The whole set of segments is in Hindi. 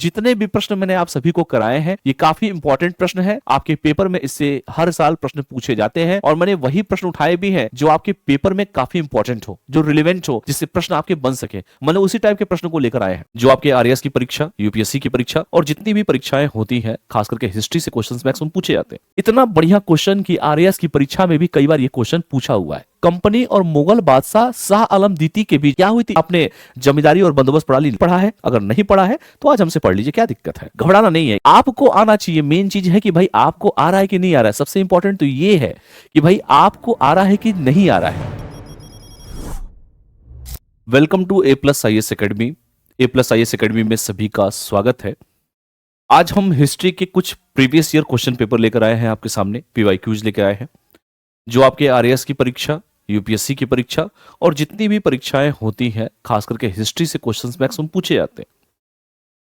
जितने भी प्रश्न मैंने आप सभी को कराए हैं ये काफी इंपॉर्टेंट प्रश्न है। आपके पेपर में इससे हर साल प्रश्न पूछे जाते हैं और मैंने वही प्रश्न उठाए भी हैं जो आपके पेपर में काफी इंपॉर्टेंट हो, जो रिलेवेंट हो, जिससे प्रश्न आपके बन सके। मैंने उसी टाइप के प्रश्न को लेकर आए हैं जो आपके आरएएस की परीक्षा, यूपीएससी की परीक्षा और जितनी भी परीक्षाएं होती हैं, खास करके हिस्ट्री से क्वेश्चंस मैक्सिमम पूछे जाते हैं। इतना बढ़िया क्वेश्चन कि आरएएस की परीक्षा में भी कई बार ये क्वेश्चन पूछा हुआ है। कंपनी और मुगल बादशाह शाह आलम द्वितीय के बीच क्या हुई थी? आपने जमींदारी और बंदोबस्त प्रणाली पढ़ा है? अगर नहीं पढ़ा है तो आज हमसे पढ़ लीजिए, क्या दिक्कत है। घबराना नहीं है, आपको आना चाहिए। मेन चीज है कि भाई आपको आ रहा है कि नहीं आ रहा है। सबसे इंपॉर्टेंट तो ये है कि भाई आपको आ रहा है कि नहीं आ रहा है। Welcome to A plus IAS academy. A plus IAS academy में सभी का स्वागत है। आज हम हिस्ट्री के कुछ प्रीवियस ईयर क्वेश्चन पेपर लेकर आए हैं आपके सामने, पीवाईक्यूज लेकर आए हैं जो आपके आरएएस की परीक्षा, यूपीएससी की परीक्षा और जितनी भी परीक्षाएं होती हैं, खास करके हिस्ट्री से क्वेश्चंस मैक्सिमम पूछे जाते हैं।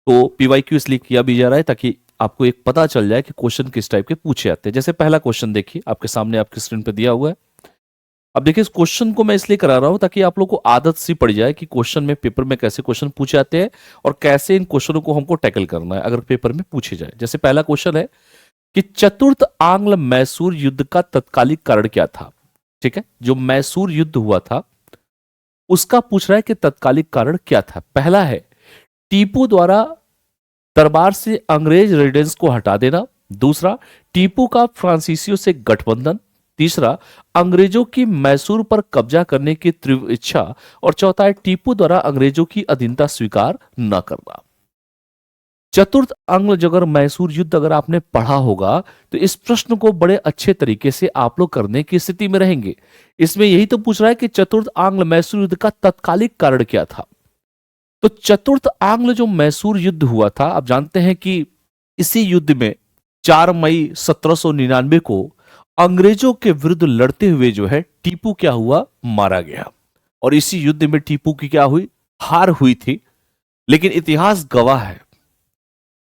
तो पीवाईक्यू इसलिए किया भी जा रहा है ताकि आपको एक पता चल जाए कि क्वेश्चन किस टाइप के पूछे जाते हैं। जैसे पहला क्वेश्चन देखिए, आपके सामने आपकी स्क्रीन पर दिया हुआ है। अब देखिए, इस क्वेश्चन को मैं इसलिए करा रहा हूं ताकि आप लोग को आदत सी पड़ जाए कि क्वेश्चन में, पेपर में कैसे क्वेश्चन पूछे जाते हैं और कैसे इन क्वेश्चनों को हमको टैकल करना है अगर पेपर में पूछे जाए। जैसे पहला क्वेश्चन है कि चतुर्थ आंग्ल मैसूर युद्ध का तत्कालिक कारण क्या था। ठीक है, जो मैसूर युद्ध हुआ था उसका पूछ रहा है कि तत्कालिक कारण क्या था। पहला है टीपू द्वारा दरबार से अंग्रेज रेजिडेंस को हटा देना। दूसरा, टीपू का फ्रांसीसियों से गठबंधन। तीसरा, अंग्रेजों की मैसूर पर कब्जा करने की तीव्र इच्छा। और चौथा है टीपू द्वारा अंग्रेजों की अधीनता स्वीकार न करना। चतुर्थ आंग्ल अगर मैसूर युद्ध अगर आपने पढ़ा होगा तो इस प्रश्न को बड़े अच्छे तरीके से आप लोग करने की स्थिति में रहेंगे। इसमें यही तो पूछ रहा है कि चतुर्थ आंग्ल मैसूर युद्ध का तत्कालिक कारण क्या था। तो चतुर्थ आंग्ल जो मैसूर युद्ध हुआ था, आप जानते हैं कि इसी युद्ध में 4 मई 1799 को अंग्रेजों के विरुद्ध लड़ते हुए जो है टीपू क्या हुआ, मारा गया। और इसी युद्ध में टीपू की क्या हुई, हार हुई थी। लेकिन इतिहास गवाह है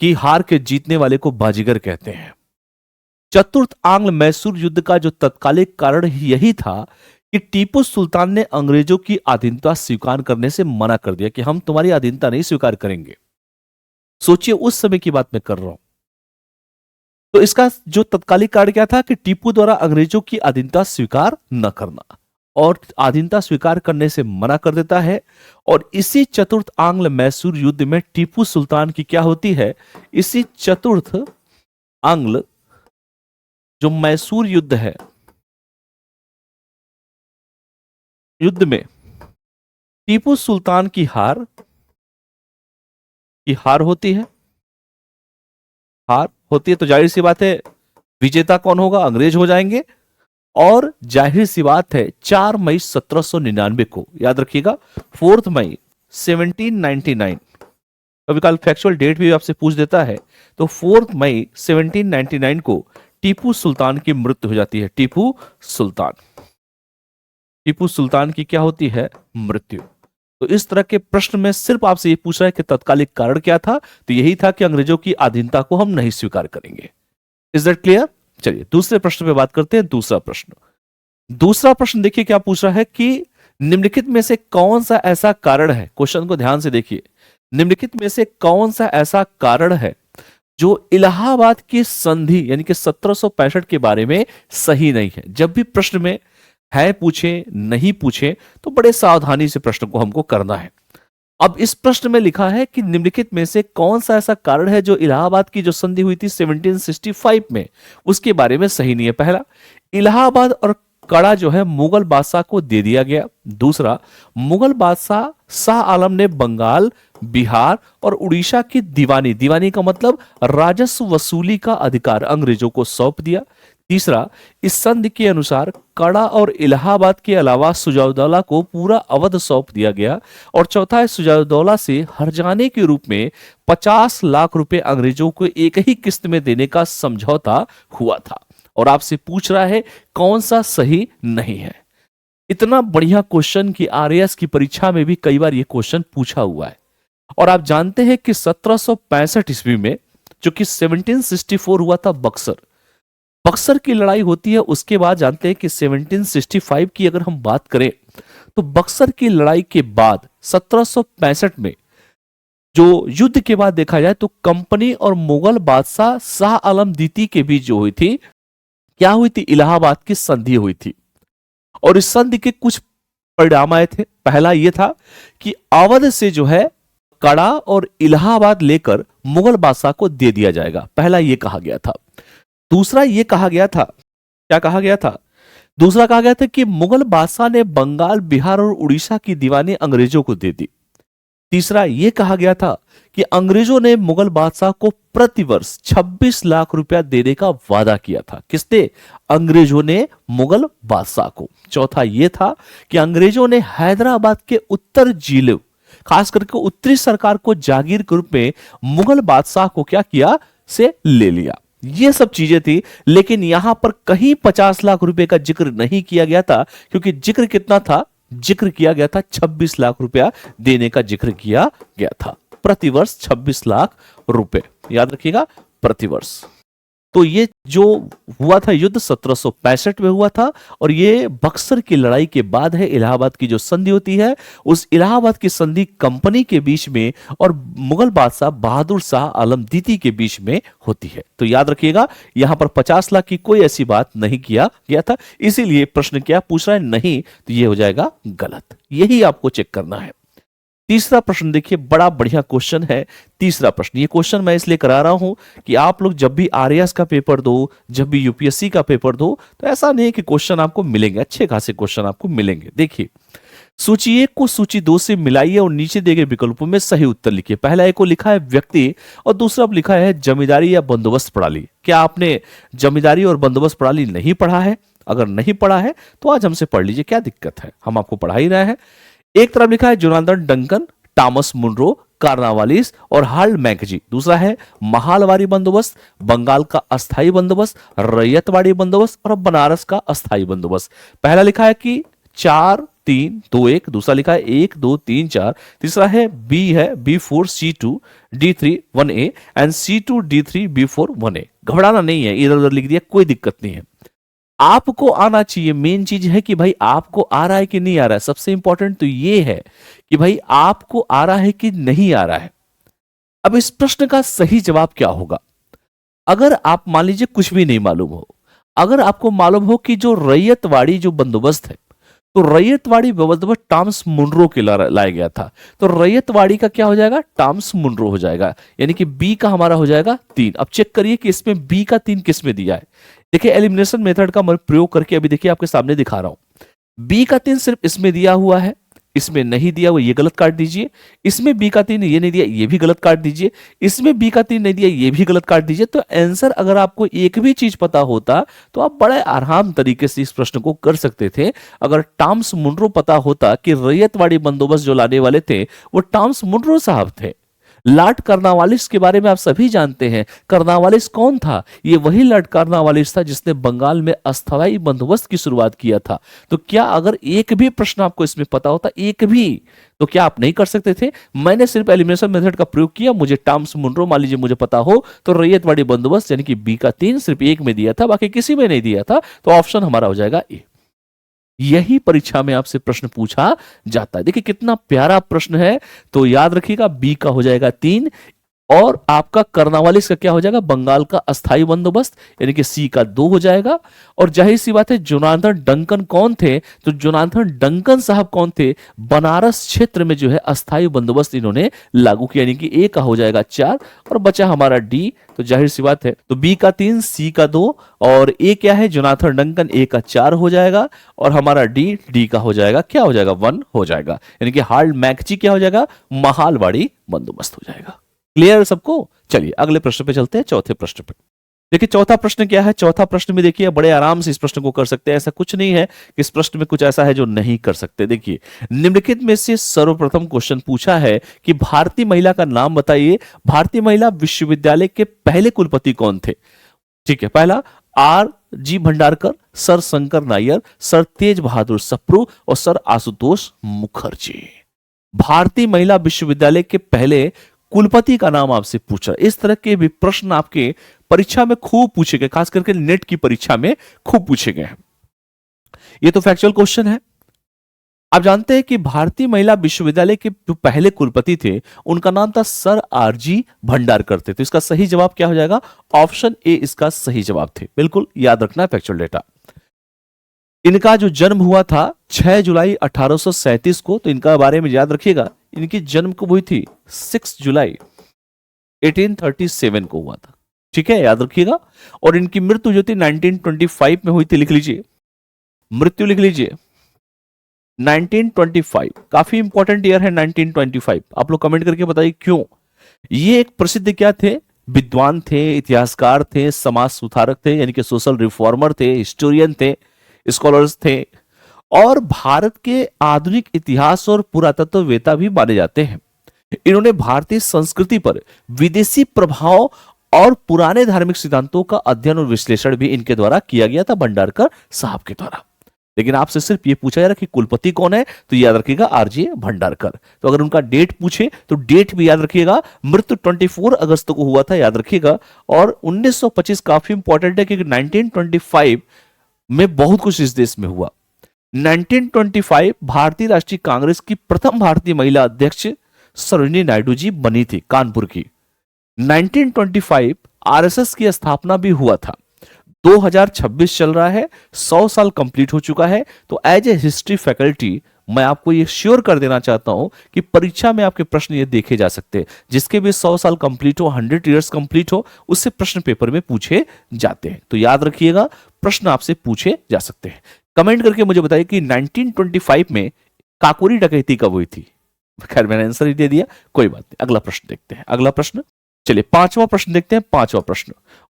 कि हार के जीतने वाले को बाजीगर कहते हैं। चतुर्थ आंग्ल मैसूर युद्ध का जो तत्कालिक कारण यही था कि टीपू सुल्तान ने अंग्रेजों की अधीनता स्वीकार करने से मना कर दिया कि हम तुम्हारी अधीनता नहीं स्वीकार करेंगे। सोचिए, उस समय की बात मैं कर रहा हूं। तो इसका जो तत्कालिक कारण क्या था कि टीपू द्वारा अंग्रेजों की अधीनता स्वीकार न करना, और अधीनता स्वीकार करने से मना कर देता है। और इसी चतुर्थ आंग्ल मैसूर युद्ध में टीपू सुल्तान की क्या होती है, इसी चतुर्थ आंग्ल जो मैसूर युद्ध है, युद्ध में टीपू सुल्तान की हार होती है। हार होती है तो जाहिर सी बात है विजेता कौन होगा, अंग्रेज हो जाएंगे। और जाहिर सी बात है 4 मई 1799 को, याद रखिएगा, 4 मई 1799, कभी कल फैक्चुअल डेट भी आपसे पूछ देता है, तो 4 मई 1799 को टीपू सुल्तान की मृत्यु हो जाती है। टीपू सुल्तान की क्या होती है, मृत्यु। तो इस तरह के प्रश्न में सिर्फ आपसे ये पूछ रहा है कि तत्कालिक कारण क्या था, तो यही था कि अंग्रेजों की अधीनता को हम नहीं स्वीकार करेंगे। Is that clear? चलिए दूसरे प्रश्न पे बात करते हैं। दूसरा प्रश्न देखिए क्या पूछ रहा है कि निम्नलिखित में से कौन सा ऐसा कारण है, क्वेश्चन को ध्यान से देखिए, निम्नलिखित में से कौन सा ऐसा कारण है जो इलाहाबाद की संधि यानी कि 1765 के बारे में सही नहीं है। जब भी प्रश्न में है पूछे, नहीं पूछे, तो बड़े सावधानी से प्रश्न को हमको करना है। अब इस प्रश्न में लिखा है कि निम्नलिखित में से कौन सा ऐसा कारण है जो इलाहाबाद की जो संधि हुई थी 1765 में, उसके बारे में सही नहीं है। पहला, इलाहाबाद और कड़ा जो है मुगल बादशाह को दे दिया गया। दूसरा, मुगल बादशाह शाह आलम ने बंगाल, बिहार और उड़ीसा की दीवानी का मतलब राजस्व वसूली का अधिकार अंग्रेजों को सौंप दिया। तीसरा, इस संधि के अनुसार कड़ा और इलाहाबाद के अलावा सुजाउद्दौला को पूरा अवध सौंप दिया गया। और चौथा है, सुजाउद्दौला से हर्जाने के रूप में 50 लाख रुपए अंग्रेजों को एक ही किस्त में देने का समझौता हुआ था। और आपसे पूछ रहा है कौन सा सही नहीं है। इतना बढ़िया क्वेश्चन कि आरएएस की परीक्षा में भी कई बार यह क्वेश्चन पूछा हुआ है। और आप जानते हैं कि 1765 ईस्वी में, जो कि 1764 हुआ था, बक्सर की लड़ाई होती है। उसके बाद जानते हैं कि 1765 की अगर हम बात करें तो बक्सर की लड़ाई के बाद 1765 में जो युद्ध के बाद देखा जाए तो कंपनी और मुगल बादशाह शाह आलम द्वितीय के बीच जो हुई थी, क्या हुई थी, इलाहाबाद की संधि हुई थी। और इस संधि के कुछ परिणाम आए थे। पहला यह था कि अवध से जो है कड़ा और इलाहाबाद लेकर मुगल बादशाह को दे दिया जाएगा, पहला यह कहा गया था। दूसरा यह कहा गया था, क्या कहा गया था, दूसरा कहा गया था कि मुगल बादशाह ने बंगाल, बिहार और उड़ीसा की दीवानी अंग्रेजों को दे दी। तीसरा यह कहा गया था कि अंग्रेजों ने मुगल बादशाह को प्रतिवर्ष 26 लाख रुपया देने का वादा किया था। किसने? अंग्रेजों ने मुगल बादशाह को। चौथा यह था कि अंग्रेजों ने हैदराबाद के उत्तर जिले, खास करके उत्तरी सरकार को जागीर के रूप में मुगल बादशाह को क्या किया, से ले लिया। ये सब चीजें थी, लेकिन यहां पर कहीं 50 लाख रुपए का जिक्र नहीं किया गया था, क्योंकि जिक्र कितना था, जिक्र किया गया था 26 लाख रुपया देने का जिक्र किया गया था। प्रतिवर्ष 26 लाख रुपए, याद रखिएगा, प्रतिवर्ष। तो ये जो हुआ था युद्ध 1765 में हुआ था, और ये बक्सर की लड़ाई के बाद है। इलाहाबाद की जो संधि होती है, उस इलाहाबाद की संधि कंपनी के बीच में और मुगल बादशाह बहादुर शाह आलम द्वितीय के बीच में होती है। तो याद रखिएगा, यहां पर 50 लाख की कोई ऐसी बात नहीं किया गया था, इसीलिए प्रश्न क्या पूछ रहा है, नहीं, तो ये हो जाएगा गलत। यही आपको चेक करना है। तीसरा प्रश्न देखिए, बड़ा बढ़िया क्वेश्चन है। तीसरा प्रश्न, ये क्वेश्चन मैं इसलिए करा रहा हूं कि आप लोग जब भी आरएएस का पेपर दो, जब भी यूपीएससी का पेपर दो, तो ऐसा नहीं है कि क्वेश्चन आपको मिलेंगे, अच्छे खासे क्वेश्चन आपको मिलेंगे। देखिए, सूची 1 को सूची 2 से मिलाइए और नीचे दिए गए विकल्पों में सही उत्तर लिखिए। पहला एक को लिखा है व्यक्ति और दूसरा लिखा है जमींदारी या बंदोबस्त प्रणाली। क्या आपने जमींदारी और बंदोबस्त प्रणाली नहीं पढ़ा है? अगर नहीं पढ़ा है तो आज हमसे पढ़ लीजिए, क्या दिक्कत है, हम आपको पढ़ा ही रहे हैं। एक तरफ लिखा है जोनाथन डंकन, टॉमस मुनरो, कार्नावालिस और हार्ल मैगजी। दूसरा है महालवारी बंदोबस्त, बंगाल का अस्थाई बंदोबस्त, रैयतवाड़ी बंदोबस्त और बनारस का अस्थाई बंदोबस्त। पहला लिखा है कि 4 3 2 1, दूसरा लिखा है 1 2 3 4, तीसरा है B4 C2 D3 1A and C2 D3 B4 1A। घबराना नहीं है, इधर उधर लिख दिया, कोई दिक्कत नहीं है। आपको आना चाहिए, मेन चीज है कि भाई आपको आ रहा है कि नहीं आ रहा है। सबसे इंपॉर्टेंट तो ये है कि भाई आपको आ रहा है कि नहीं आ रहा है। अब इस प्रश्न का सही जवाब क्या होगा? अगर आप मान लीजिए कुछ भी नहीं मालूम हो, अगर आपको मालूम हो कि जो रैयतवाड़ी जो बंदोबस्त है, तो रैयतवाड़ी बंदोबस्त टॉमस मुनरो के लाया गया था, तो रैयतवाड़ी का क्या हो जाएगा, टॉमस मुनरो हो जाएगा, यानी कि बी का हमारा हो जाएगा 3। अब चेक करिए कि इसमें बी का 3 किस में दिया है। देखिए, एलिमिनेशन मेथड का मैं प्रयोग करके अभी देखिए आपके सामने दिखा रहा हूं। बी का 3 सिर्फ इसमें दिया हुआ है, इसमें नहीं दिया हुआ, ये गलत काट दीजिए। इसमें बी का 3 ये नहीं दिया, ये भी गलत काट दीजिए। इसमें बी का 3 नहीं दिया, ये भी गलत काट दीजिए। तो आंसर, अगर आपको एक भी चीज पता होता तो आप बड़े आराम तरीके से इस प्रश्न को कर सकते थे। अगर टॉमस मुनरो पता होता कि रैयतवाड़ी बंदोबस्त जो लाने वाले थे वो टॉमस मुनरो साहब थे। लॉर्ड कार्नवालिस के बारे में आप सभी जानते हैं। कार्नवालिस कौन था? ये वही लॉर्ड कार्नवालिस था जिसने बंगाल में अस्थायी बंदोबस्त की शुरुआत किया था। तो क्या अगर एक भी प्रश्न आपको इसमें पता होता, एक भी, तो क्या आप नहीं कर सकते थे? मैंने सिर्फ एलिमिनेशन मेथड का प्रयोग किया। मुझे टॉमस मुनरो मान लीजिए मुझे पता हो, तो रैयतवाड़ी बंदोबस्त यानी कि बी का 3 सिर्फ एक में दिया था, बाकी किसी में नहीं दिया था, तो ऑप्शन हमारा हो जाएगा ए। यही परीक्षा में आपसे प्रश्न पूछा जाता है। देखिए कितना प्यारा प्रश्न है। तो याद रखिएगा, बी का हो जाएगा 3 और आपका कार्नवालिस का क्या हो जाएगा, बंगाल का अस्थाई बंदोबस्त, यानी कि सी का 2 हो जाएगा। और जाहिर सी बात है, जोनाथन डंकन कौन थे? तो जोनाथन डंकन साहब कौन थे? बनारस क्षेत्र में जो है अस्थाई बंदोबस्त इन्होंने लागू किया, यानी कि ए का हो जाएगा 4 और बचा हमारा डी। तो जाहिर सी बात है, तो बी का 3, सी का 2 और ए क्या है, जोनाथन डंकन, ए का 4 हो जाएगा और हमारा डी का हो जाएगा, क्या हो जाएगा, 1 हो जाएगा, यानी कि हार्ल मैगजी क्या हो जाएगा, महालवाड़ी बंदोबस्त हो जाएगा। क्लियर सबको? चलिए अगले प्रश्न पे चलते हैं, चौथे प्रश्न पे। देखिए चौथा प्रश्न क्या है। चौथा प्रश्न में देखिए बड़े आराम से इस प्रश्न को कर सकते हैं, ऐसा कुछ नहीं है कि इस प्रश्न में कुछ ऐसा है जो नहीं कर सकते। देखिए, निम्नलिखित में से सर्वप्रथम क्वेश्चन पूछा है कि भारतीय महिला का नाम बताइए। भारतीय महिला विश्वविद्यालय के पहले कुलपति कौन थे? ठीक है, पहला R.G. Bhandarkar, sir Shankar Nair, sir Tej Bahadur Sapru और सर आशुतोष मुखर्जी। भारतीय महिला विश्वविद्यालय के पहले कुलपति का नाम आपसे पूछा। इस तरह के भी प्रश्न आपके परीक्षा में खूब पूछे गए, खास करके नेट की परीक्षा में खूब पूछे गए हैं। ये तो फैक्चुअल क्वेश्चन है। आप जानते हैं कि भारतीय महिला विश्वविद्यालय के जो पहले कुलपति थे उनका नाम था सर आरजी भंडारकर थे। तो इसका सही जवाब क्या हो जाएगा? ऑप्शन ए इसका सही जवाब थे। बिल्कुल याद रखना फैक्चुअल डेटा। इनका जो जन्म हुआ था 6 जुलाई 1837 को, तो इनका बारे में याद रखिएगा, इनकी जन्म कब हुई थी? 6 जुलाई 1837 को हुआ था। ठीक है, याद रखिएगा। और इनकी मृत्यु जो थी 1925 में हुई थी। लिख लीजिए, मृत्यु लिख लीजिए 1925। काफी इंपॉर्टेंट ईयर है 1925। आप लोग कमेंट करके बताइए क्यों। ये एक प्रसिद्ध क्या थे? विद्वान थे, इतिहासकार थे, समाज सुधारक थे, यानी कि सोशल रिफॉर्मर थे, हिस्टोरियन थे, स्कॉलर्स थे, और भारत के आधुनिक इतिहास और पुरातत्ववेत्ता भी माने जाते हैं। इन्होंने भारतीय संस्कृति पर विदेशी प्रभाव और पुराने धार्मिक सिद्धांतों का अध्ययन और विश्लेषण भी इनके द्वारा किया गया था, भंडारकर साहब के द्वारा। लेकिन आपसे सिर्फ ये पूछा जा रहा कि कुलपति कौन है, तो याद रखिएगा आरजे भंडारकर। तो अगर उनका डेट पूछे तो डेट भी याद रखिएगा, मृत्यु 24 अगस्त को हुआ था, याद रखिएगा। और 1925 काफी इंपॉर्टेंट है क्योंकि 1925 में बहुत कुछ इस देश में हुआ। 1925 भारतीय राष्ट्रीय कांग्रेस की प्रथम भारतीय महिला अध्यक्ष सरोजिनी नायडू जी बनी थी, कानपुर की। 1925 आरएसएस की स्थापना भी हुआ था। 2026 चल रहा है, 100 साल कंप्लीट हो चुका है। तो एज ए हिस्ट्री फैकल्टी मैं आपको ये श्योर कर देना चाहता हूं कि परीक्षा में आपके प्रश्न ये देखे जा सकते हैं। जिसके भी 100 साल कंप्लीट हो, 100 ईयर्स कंप्लीट हो, उससे प्रश्न पेपर में पूछे जाते हैं। तो याद रखिएगा, प्रश्न आपसे पूछे जा सकते हैं। कमेंट करके मुझे बताइए कि 1925 में काकोरी डकैती कब हुई थी? खैर मैंने आंसर ही दे दिया, कोई बात नहीं। अगला प्रश्न देखते हैं। अगला प्रश्न, चलिए पांचवा प्रश्न देखते हैं। पांचवा प्रश्न,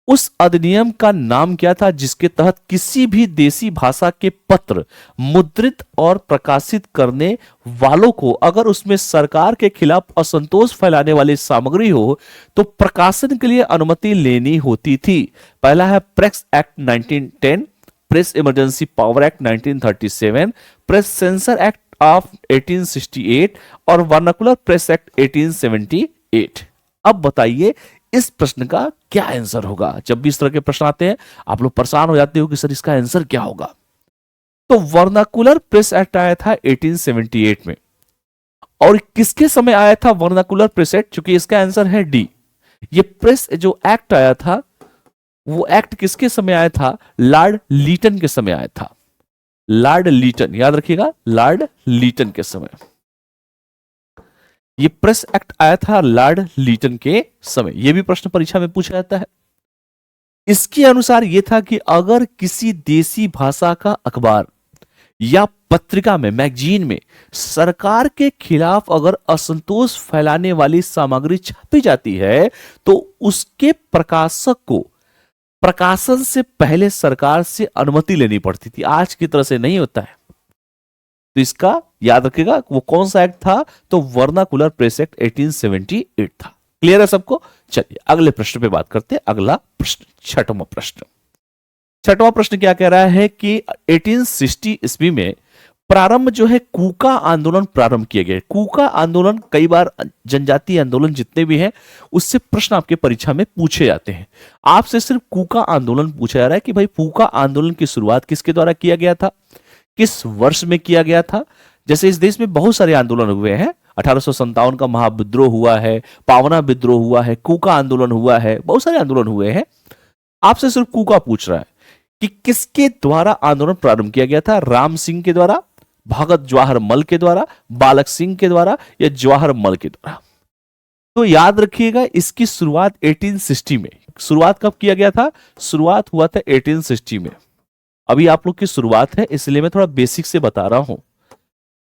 उस अधिनियम का नाम क्या था जिसके तहत किसी भी देसी भाषा के पत्र मुद्रित और प्रकाशित करने वालों को अगर उसमें सरकार के खिलाफ असंतोष फैलाने वाली सामग्री हो तो प्रकाशन के लिए अनुमति लेनी होती थी? पहला है press act 1910, press emergency power act 1937, press sensor act of 1868 और वर्नाकुलर प्रेस एक्ट 1878। अब बताइए इस प्रश्न का क्या आंसर होगा? जब भी इस तरह के प्रश्न आते हैं आप लोग परेशान हो जाते हो कि सर इसका आंसर क्या होगा। तो वर्नाकुलर प्रेस एक्ट आया था 1878 में। और किसके समय आया था वर्नाकुलर प्रेस एक्ट? क्योंकि इसका आंसर है डी। ये प्रेस जो एक्ट आया था वो एक्ट किसके समय आया था? लॉर्ड लीटन के समय आया था। लॉर्ड लीटन, याद रखिएगा, लॉर्ड लीटन के समय ये प्रेस एक्ट आया था, लॉर्ड लीटन के समय। यह भी प्रश्न परीक्षा में पूछा जाता है। इसके अनुसार यह था कि अगर किसी देसी भाषा का अखबार या पत्रिका में, मैगजीन में सरकार के खिलाफ अगर असंतोष फैलाने वाली सामग्री छापी जाती है तो उसके प्रकाशक को प्रकाशन से पहले सरकार से अनुमति लेनी पड़ती थी। आज की तरह से नहीं होता है। तो इसका याद रखिएगा वो कौन सा एक्ट था? तो वर्नाकुलर प्रेस एक्ट 1878 था। क्लियर है सबको? चलिए अगले प्रश्न पे बात करते हैं। अगला प्रश्न, छठवां प्रश्न। छठवां प्रश्न क्या कह रहा है कि 1860 ईस्वी में प्रारंभ जो है कूका आंदोलन प्रारंभ किए गए। कूका आंदोलन, कई बार जनजातीय आंदोलन जितने भी हैं उससे प्रश्न आपके परीक्षा में पूछे जाते हैं। आपसे सिर्फ कूका आंदोलन पूछा जा रहा है कि भाई कूका आंदोलन की शुरुआत किसके द्वारा किया गया था, किस वर्ष में किया गया था। जैसे इस देश में बहुत सारे आंदोलन हुए हैं। 1857 का महाविद्रोह हुआ है, पावना विद्रोह हुआ है, कूका आंदोलन हुआ है, बहुत सारे आंदोलन हुए हैं। आपसे सिर्फ कूका पूछ रहा है कि किसके द्वारा आंदोलन प्रारंभ किया गया था? राम सिंह के द्वारा, भगत जवाहर मल के द्वारा, बालक सिंह के द्वारा या जवाहर मल के द्वारा? तो याद रखिएगा इसकी शुरुआत 1860 में। शुरुआत कब किया गया था? शुरुआत हुआ था 1860 में। अभी आप लोग की शुरुआत है इसलिए मैं थोड़ा बेसिक से बता रहा हूं।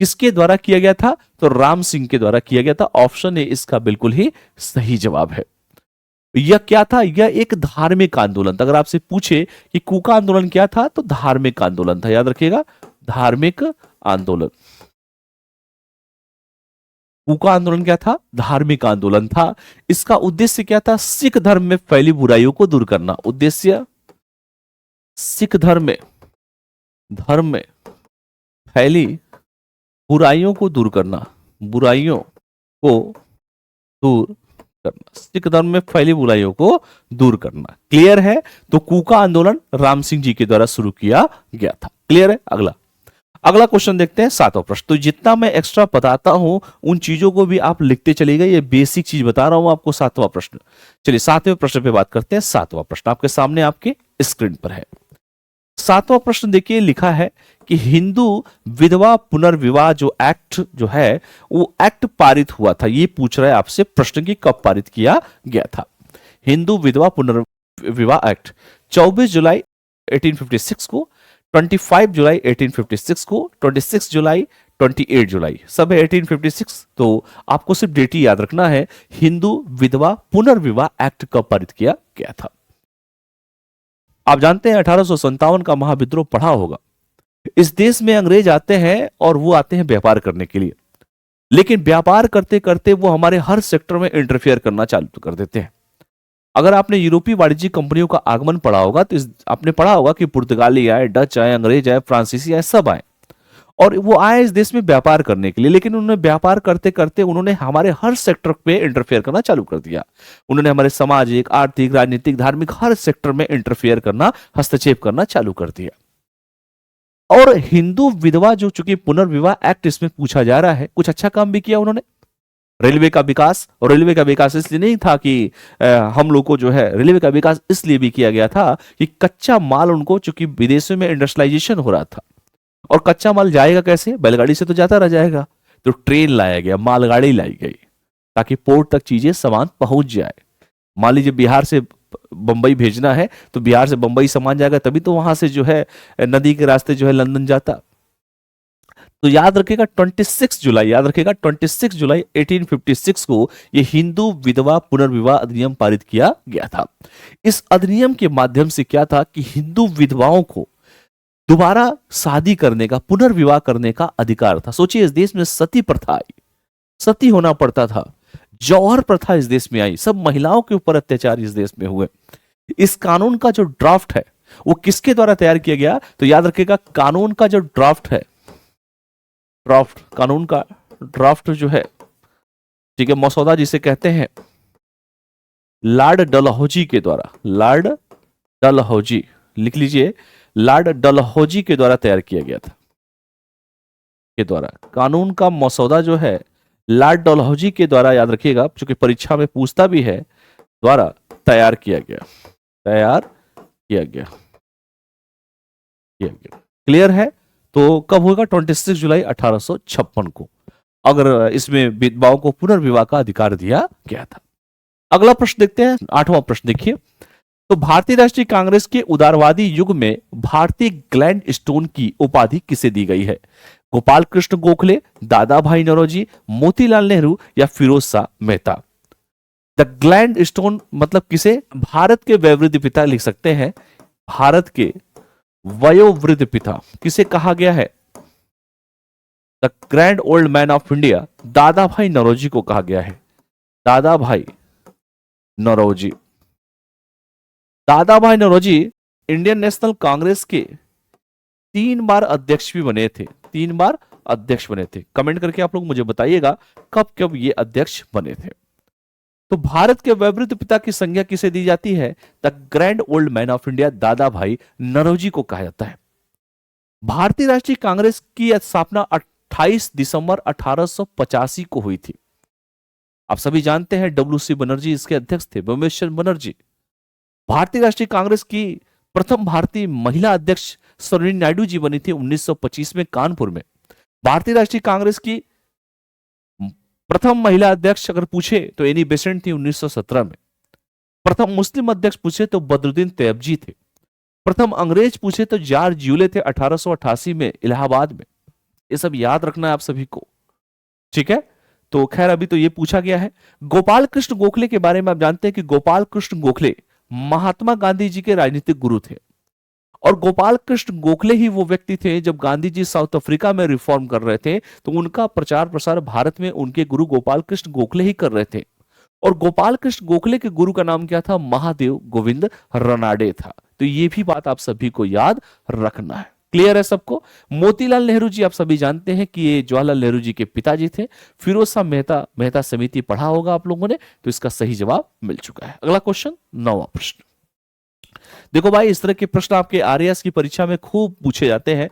किसके द्वारा किया गया था? तो राम सिंह के द्वारा किया गया था। ऑप्शन ए इसका बिल्कुल ही सही जवाब है। यह क्या था? यह एक धार्मिक आंदोलन था। अगर आपसे पूछे कि कूका आंदोलन क्या था तो धार्मिक आंदोलन था। याद रखिएगा, धार्मिक आंदोलन। कूका आंदोलन क्या था? धार्मिक आंदोलन था। इसका उद्देश्य क्या था? सिख धर्म में फैली बुराइयों को दूर करना। उद्देश्य सिख धर्म में फैली बुराइयों को दूर करना। बुराइयों को दूर करना, सिख धर्म में फैली बुराइयों को दूर करना। क्लियर है? तो कूका आंदोलन राम सिंह जी के द्वारा शुरू किया गया था। क्लियर है? अगला क्वेश्चन देखते हैं, सातवां प्रश्न। तो जितना मैं एक्स्ट्रा बताता हूं उन चीजों को भी आप लिखते चलिएगा, ये बेसिक चीज बता रहा हूं आपको। सातवां प्रश्न, चलिए सातवें प्रश्न पे बात करते हैं। सातवां प्रश्न आपके सामने आपके स्क्रीन पर है। सातवां प्रश्न देखिए, लिखा है कि हिंदू विधवा पुनर्विवाह जो एक्ट जो है वो एक्ट पारित हुआ था, ये पूछ रहा है आपसे प्रश्न की कब पारित किया गया था। हिंदू विधवा पुनर्विवाह एक्ट 24 जुलाई 1856 को, 25 जुलाई 1856 को, 26 जुलाई, 28 जुलाई, सब है 1856। तो आपको सिर्फ डेट ही याद रखना है, हिंदू विधवा पुनर्विवाह एक्ट कब पारित किया गया था। आप जानते हैं 1857 का महाविद्रोह पढ़ा होगा। इस देश में अंग्रेज आते हैं और वो आते हैं व्यापार करने के लिए, लेकिन व्यापार करते करते वो हमारे हर सेक्टर में इंटरफेयर करना चालू कर देते हैं। अगर आपने यूरोपीय वाणिज्यिक कंपनियों का आगमन पढ़ा होगा तो आपने पढ़ा होगा कि पुर्तगाली आए, डच आए, अंग्रेज आए, फ्रांसीसी आए, सब आए और वो आए इस देश में व्यापार करने के लिए, लेकिन उन्होंने व्यापार करते करते उन्होंने हमारे हर सेक्टर पे इंटरफेयर करना चालू कर दिया। उन्होंने हमारे सामाजिक, आर्थिक, राजनीतिक, धार्मिक हर सेक्टर में इंटरफेयर करना, हस्तक्षेप करना चालू कर दिया। और हिंदू विधवा जो चूंकि पुनर्विवाह एक्ट इसमें पूछा जा रहा है, कुछ अच्छा काम भी किया उन्होंने। रेलवे का विकास, और रेलवे का विकास इसलिए नहीं था कि हम लोग को जो है, रेलवे का विकास इसलिए भी किया गया था कि कच्चा माल उनको, चूंकि विदेशों में इंडस्ट्रियलाइजेशन हो रहा था और कच्चा माल जाएगा कैसे, बैलगाड़ी से तो जाता रह जाएगा, तो ट्रेन लाया गया, मालगाड़ी लाई गई ताकि पोर्ट तक चीजें सामान पहुंच जाए। मान लीजिए बिहार से बंबई भेजना है तो बिहार से बंबई सामान जाएगा, तभी तो वहां से जो है नदी के रास्ते जो है लंदन जाता। तो याद रखेगा 26 जुलाई, याद रखेगा 26 जुलाई 1856 को यह हिंदू विधवा पुनर्विवाह अधिनियम पारित किया गया था। इस अधिनियम के माध्यम से क्या था कि हिंदू विधवाओं को दोबारा शादी करने का, पुनर्विवाह करने का अधिकार था। सोचिए इस देश में सती प्रथा आई, सती होना पड़ता था, जौहर प्रथा इस देश में आई, सब महिलाओं के ऊपर अत्याचार इस देश में हुए। इस कानून का जो ड्राफ्ट है वो किसके द्वारा तैयार किया गया, तो याद रखिएगा कानून का जो ड्राफ्ट है, ड्राफ्ट, कानून का ड्राफ्ट जो है, ठीक है, मसौदा जिसे कहते हैं, लॉर्ड डलहौजी के द्वारा, लॉर्ड डलहौजी, लिख लीजिए, लॉर्ड डलहौजी के द्वारा तैयार किया गया था। के द्वारा कानून का मसौदा जो है लॉर्ड डलहौजी के द्वारा, याद रखिएगा क्योंकि परीक्षा में पूछता भी है, द्वारा तैयार किया गया, तैयार किया गया, किया गया। क्लियर है। तो कब होगा, 26 जुलाई 1856 को, अगर इसमें विधवाओं को पुनर्विवाह का अधिकार दिया गया था। अगला प्रश्न देखते हैं, आठवां प्रश्न देखिए। तो भारतीय राष्ट्रीय कांग्रेस के उदारवादी युग में भारतीय ग्लैंड स्टोन की उपाधि किसे दी गई है, गोपाल कृष्ण गोखले, दादा भाई नौरोजी, मोतीलाल नेहरू या Firoz Shah Mehta. The Gladstone मतलब किसे, भारत के वयोवृद्ध पिता लिख सकते हैं, भारत के वयोवृद्ध पिता किसे कहा गया है, the grand old man of India, दादा भाई नौरोजी को कहा गया है, दादा भाई नौरोजी। दादा भाई नौरोजी इंडियन नेशनल कांग्रेस के 3 बार अध्यक्ष भी बने थे, 3 बार अध्यक्ष बने थे। कमेंट करके आप लोग मुझे बताइएगा कब कब ये अध्यक्ष बने थे। तो भारत के वयोवृद्ध पिता की संज्ञा किसे दी जाती है, the grand old man of India, दादा भाई नौरोजी को कहा जाता है। भारतीय राष्ट्रीय कांग्रेस की स्थापना 28 दिसंबर 1885 को हुई थी। आप सभी जानते हैं डब्ल्यू.सी. बनर्जी इसके अध्यक्ष थे, भुवनेश्वर बनर्जी। भारतीय राष्ट्रीय कांग्रेस की प्रथम भारतीय महिला अध्यक्ष सरोजिनी नायडू जी बनी थी 1925 में कानपुर में। भारतीय राष्ट्रीय कांग्रेस की प्रथम महिला अध्यक्ष अगर पूछे तो एनी बेसेंट थी 1917 में। प्रथम मुस्लिम अध्यक्ष पूछे तो बदरुद्दीन तैयबजी थे। प्रथम अंग्रेज पूछे तो जॉर्ज यूले थे 1888 में इलाहाबाद में। ये सब याद रखना है आप सभी को, ठीक है। तो खैर अभी तो ये पूछा गया है। गोपाल कृष्ण गोखले के बारे में आप जानते हैं कि गोपाल कृष्ण गोखले महात्मा गांधी जी के राजनीतिक गुरु थे और गोपाल कृष्ण गोखले ही वो व्यक्ति थे जब गांधी जी साउथ अफ्रीका में रिफॉर्म कर रहे थे तो उनका प्रचार प्रसार भारत में उनके गुरु गोपाल कृष्ण गोखले ही कर रहे थे। और गोपाल कृष्ण गोखले के गुरु का नाम क्या था, महादेव गोविंद रनाडे था। तो ये भी बात आप सभी को याद रखना है। क्लियर है सबको। मोतीलाल नेहरू जी आप सभी जानते हैं कि ये जवाहरलाल नेहरू जी के पिताजी थे। फिरोज शाह मेहता समिति पढ़ा होगा आप लोगों ने, तो इसका सही जवाब मिल चुका है। अगला क्वेश्चन, 9वां प्रश्न। देखो भाई, इस तरह के प्रश्न आपके आरएएस की परीक्षा में खूब पूछे जाते हैं।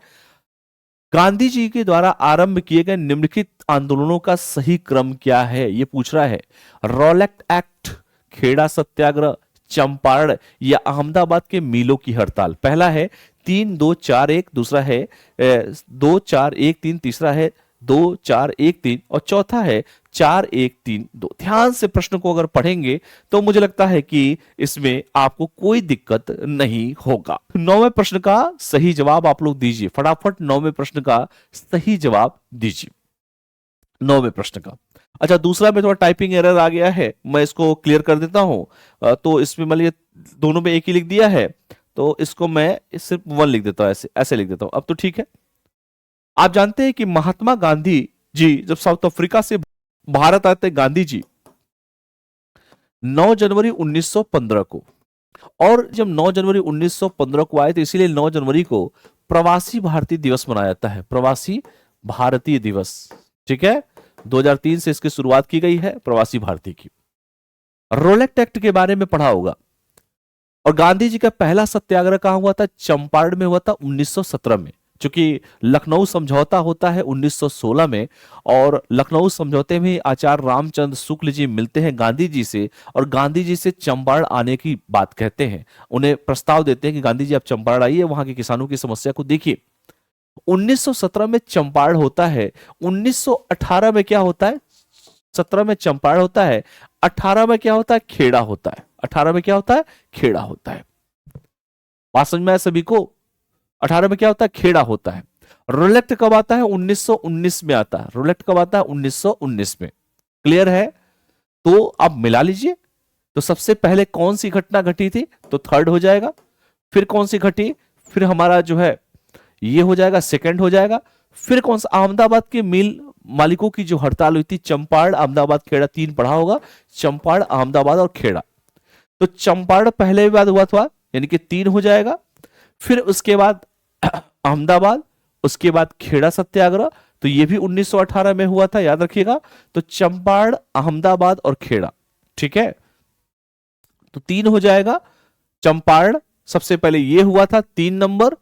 गांधी जी के द्वारा आरंभ किए गए निम्नलिखित आंदोलनों का सही क्रम क्या है, ये पूछ रहा है। रॉलेट एक्ट, खेड़ा सत्याग्रह, चंपारण या अहमदाबाद के मिलों की हड़ताल। पहला है 3-2-4-1, दूसरा है 2-4-1-3, तीसरा है 2-4-1-3 और चौथा है 4-1-3-2। ध्यान से प्रश्न को अगर पढ़ेंगे तो मुझे लगता है कि इसमें आपको कोई दिक्कत नहीं होगा। 9वें प्रश्न का सही जवाब आप लोग दीजिए, फटाफट 9वें प्रश्न का सही जवाब दीजिए। 9वें प्रश्न का। अच्छा, दूसरा में थोड़ा टाइपिंग एरर आ गया है, मैं इसको क्लियर कर देता हूं। तो इसमें मान लीजिए दोनों में एक ही लिख दिया है, तो इसको मैं सिर्फ 1 लिख देता हूं, ऐसे ऐसे लिख देता हूं। अब तो ठीक है। आप जानते हैं कि महात्मा गांधी जी जब साउथ अफ्रीका से भारत आते, गांधी जी 9 जनवरी 1915 को, और जब 9 जनवरी 1915 को आए तो इसीलिए 9 जनवरी को प्रवासी भारतीय दिवस मनाया जाता है, प्रवासी भारतीय दिवस। ठीक है, 2003 से इसकी शुरुआत की गई है प्रवासी भारतीय की। रोलेट एक्ट के बारे में पढ़ा होगा। और गांधी जी का पहला सत्याग्रह कहां हुआ था? चंपारण में हुआ था 1917 में। क्योंकि लखनऊ समझौता होता है 1916 में, और लखनऊ समझौते में आचार्य रामचंद्र शुक्ल जी मिलते हैं गांधी जी से, और गांधी जी से चंपारण आने की बात कहते हैं। उन्हें प्रस्ताव देते हैं कि गांधी जी आप चंपारण आइए, वहां के किसानों की समस्या को देखिए। 1917 में चंपारण होता है। 1918 में क्या होता है? 17 में चंपारण होता है, 18 में क्या होता है? खेड़ा होता है। 18 में क्या होता है? खेड़ा होता है। बात समझ में आया सभी को? 18 में क्या होता है? खेड़ा होता है। रोलेट कब आता है? 1919 में आता है। रोलेट कब आता है? 1919 में। क्लियर है? तो आप मिला लीजिए। तो सबसे पहले कौन सी घटना घटी थी? तो थर्ड हो जाएगा। फिर कौन सी घटी? फिर हमारा जो है ये हो जाएगा, सेकंड हो जाएगा। फिर कौन सा? अहमदाबाद के मिल मालिकों की जो हड़ताल हुई थी, चंपारण, अहमदाबाद, खेड़ा, 3 पढ़ा होगा। चंपारण, अहमदाबाद और खेड़ा। तो चंपारण पहले बाद हुआ था, यानी कि 3 हो जाएगा। फिर उसके बाद अहमदाबाद, उसके बाद खेड़ा सत्याग्रह, तो ये भी 1918 में हुआ था, याद रखिएगा। तो चंपारण, अहमदाबाद और खेड़ा। ठीक है, तो 3 हो जाएगा। चंपारण सबसे पहले ये हुआ था 3 नंबर,